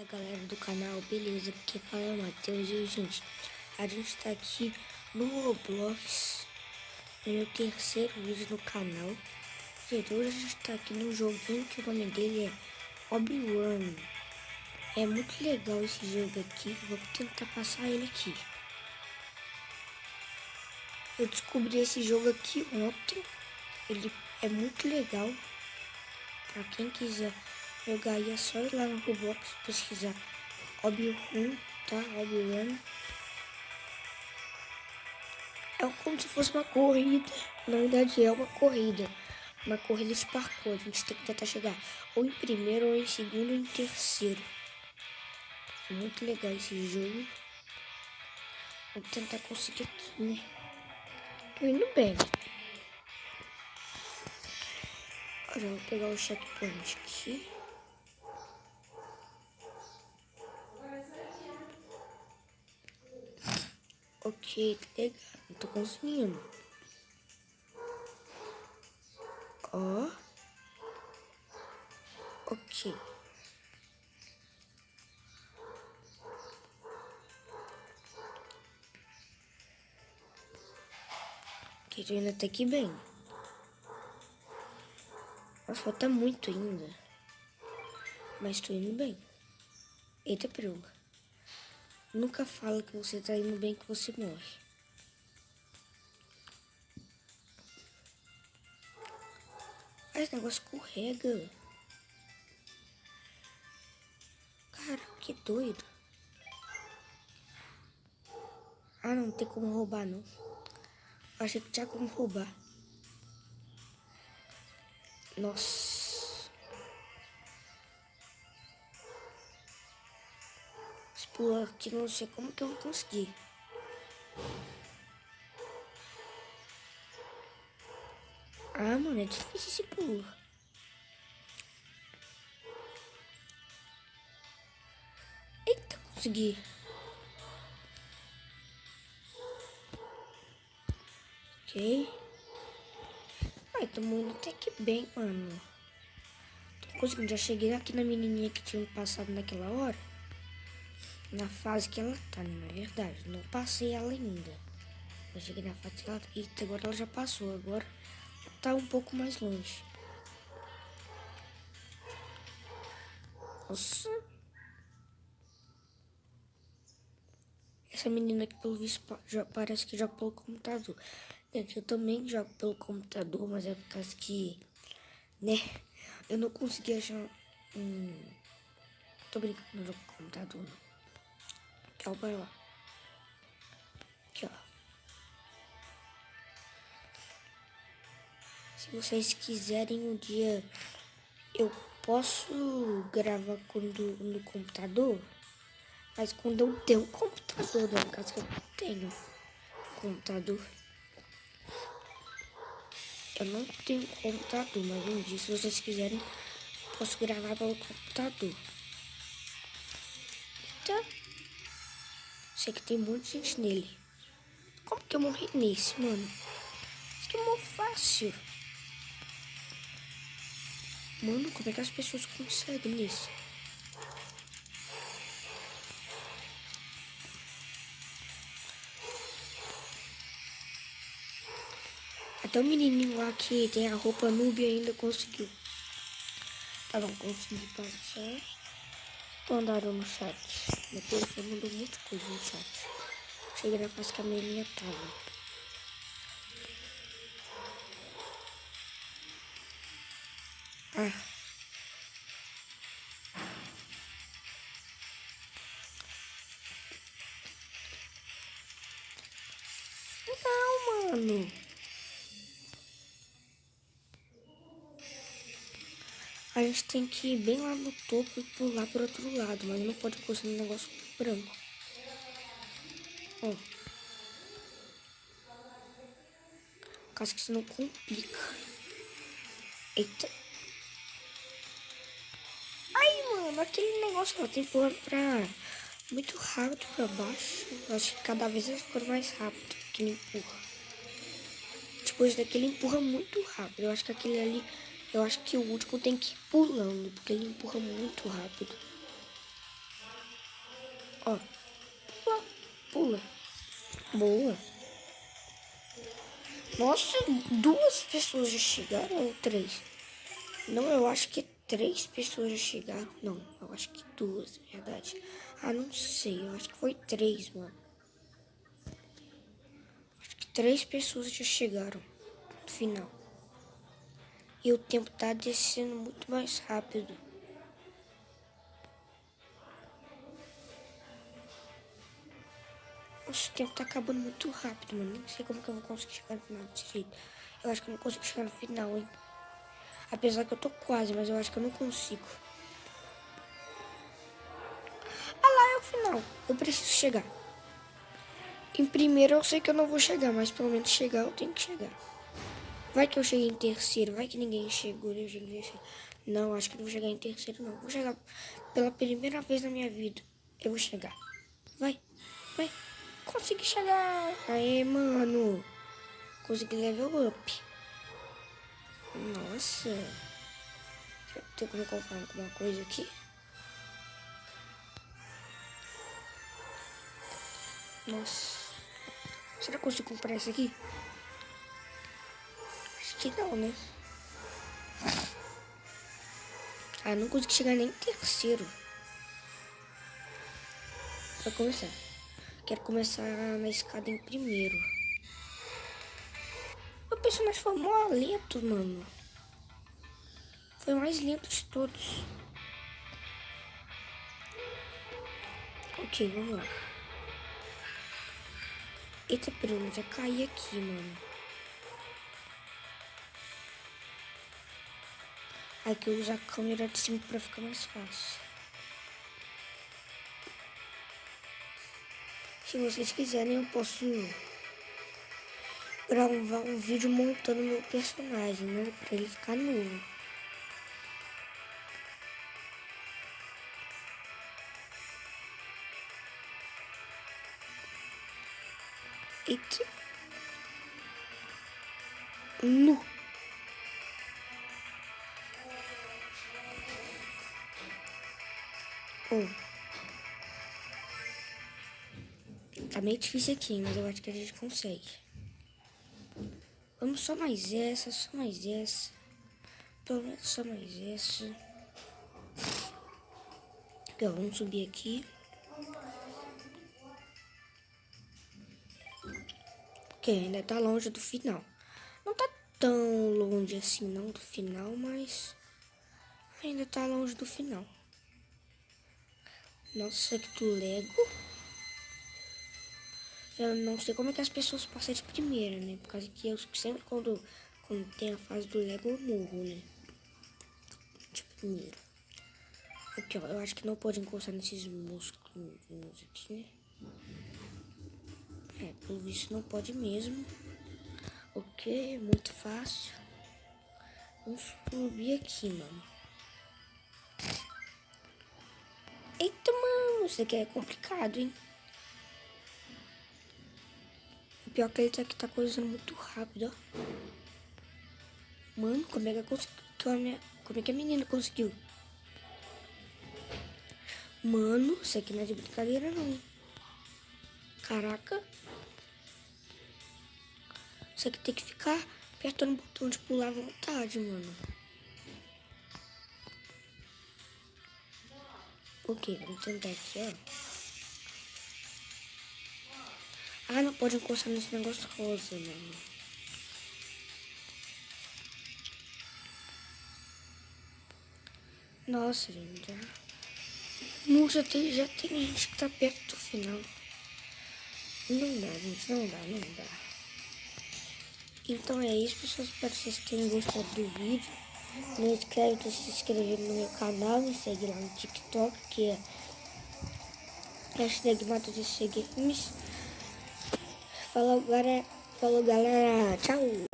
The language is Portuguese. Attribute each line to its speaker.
Speaker 1: Fala galera do canal, beleza? Aqui fala é o Matheus e gente, a gente tá aqui no Roblox, no meu terceiro vídeo no canal. Gente, hoje a gente tá aqui num joguinho que o nome dele é Obi-Wan. É muito legal esse jogo aqui, vou tentar passar ele aqui. Eu descobri esse jogo aqui ontem, ele é muito legal. Pra quem quiser jogar aí é só ir lá no Roblox, pesquisar Obi-Wan, tá? Obi-Wan. É como se fosse uma corrida. Na verdade é uma corrida. Uma corrida de parkour. A gente tem que tentar chegar ou em primeiro, ou em segundo, ou em terceiro. É muito legal esse jogo. Vou tentar conseguir aqui, né? Tô indo bem. Olha, eu vou pegar o checkpoint aqui. Ok, tá legal. Não tô conseguindo. Ó. Ok. Ok, tô indo até aqui bem. Nossa, falta muito ainda. Mas tô indo bem. Eita, peruga. Nunca fala que você tá indo bem que você morre. Ah, esse negócio escorrega. Cara, que doido. Ah, não tem como roubar, não. Eu achei que tinha como roubar. Nossa. Esse pulo aqui, não sei como que eu vou conseguir. Ah, mano, é difícil esse pulo. Eita, consegui. Ok. Ai, tamo indo até que bem, mano. Tô conseguindo. Já cheguei aqui na menininha que tinha passado naquela hora. Na fase que ela tá, né? Na verdade. Não passei ela ainda. Eu cheguei na fase que ela... Eita, agora ela já passou. Agora tá um pouco mais longe. Nossa. Essa menina aqui, pelo visto, parece que joga pelo computador. Gente, eu também jogo pelo computador, mas é por causa que, né, eu não consegui achar Tô brincando, não jogo com computador, não. Calma lá. Aqui, ó. Se vocês quiserem um dia, eu posso gravar no computador, mas quando eu tenho um computador, né, no caso que eu tenho computador. Eu não tenho computador, mas um dia, se vocês quiserem, posso gravar pelo computador. Eita. Sei que tem muita gente nele. Como que eu morri nesse, mano? Isso que é mó fácil. Mano, como é que as pessoas conseguem nisso? Até o menininho lá que tem a roupa noob ainda conseguiu. Tá bom, consegui passar. Mandaram no chat. Meu telefone mandou muita coisa no chat. Cheguei na fase que a menininha tava. Ah. Não, mano. A gente tem que ir bem lá no topo e pular pro outro lado, mas não pode pôr no negócio branco. Ó. Caso que isso não complica. Eita. Ai, mano, aquele negócio lá tem que pôr pra muito rápido pra baixo. Eu acho que cada vez vai ficando mais rápido que ele empurra. Tipo, esse daqui ele empurra muito rápido. Eu acho que aquele ali, eu acho que o último tem que ir pulando, porque ele empurra muito rápido. Ó. Pula. Pula. Boa. Nossa, 2 pessoas já chegaram ou 3? Não, eu acho que 3 pessoas já chegaram. Não, eu acho que 2, na verdade. Ah, não sei. Eu acho que foi 3, mano. Acho que 3 pessoas já chegaram no final. E o tempo tá descendo muito mais rápido. Nossa, o tempo tá acabando muito rápido, mano. Nem sei como que eu vou conseguir chegar no final desse jeito. Eu acho que eu não consigo chegar no final, hein. Apesar que eu tô quase, mas eu acho que eu não consigo. Ah lá, é o final. Eu preciso chegar. Em primeiro eu sei que eu não vou chegar, mas pelo menos chegar eu tenho que chegar. Vai que eu cheguei em terceiro, vai que ninguém chegou, eu cheguei em terceiro. Não, acho que não vou chegar em terceiro, não. Vou chegar pela primeira vez na minha vida. Eu vou chegar. Vai, vai. Consegui chegar. Aê, mano. Consegui level up. Nossa. Tem como comprar alguma coisa aqui? Nossa. Será que eu consigo comprar isso aqui? Acho que não, né? Ah, não consegui chegar nem em terceiro. Vou começar. Quero começar na escada em primeiro. O personagem foi mó lento, mano. Foi o mais lento de todos. Ok, vamos lá. Eita, Bruno, já caí aqui, mano. Aqui eu uso a câmera de cima pra ficar mais fácil. Se vocês quiserem, eu posso gravar um vídeo montando meu personagem, né? Pra ele ficar novo. Eita. Nu. Tá meio difícil aqui, mas eu acho que a gente consegue. Vamos só mais essa, só mais essa. Pelo menos só mais essa. Aqui, ó, vamos subir aqui. Ok, ainda tá longe do final. Não tá tão longe assim não do final, mas ainda tá longe do final. Nossa, que Lego. Eu não sei como é que as pessoas passam de primeira, né? Por causa que eu sempre quando tem a fase do Lego eu morro, né? De primeiro. Aqui, ó, eu acho que não pode encostar nesses músculos aqui, né? É, pelo visto não pode mesmo. Ok, muito fácil. Vamos subir aqui, mano. Eita, mano, isso aqui é complicado, hein? O pior é que ele tá coisando muito rápido, ó. Mano, como é que eu consegui? Como é que a menina conseguiu? Mano, isso aqui não é de brincadeira, não, hein? Caraca. Isso aqui tem que ficar apertando o botão de pular à vontade, mano. Ok, vamos tentar aqui, ó. Ah, não pode encostar nesse negócio rosa, mano. Nossa, gente. Não, já tem gente que tá perto do final. Não dá, gente. Não dá, não dá. Então é isso, pessoal. Espero que vocês tenham gostado do vídeo. Não esquece de se inscrever no meu canal. Me segue lá no TikTok, que é hashtag Games. Falou, galera. Tchau.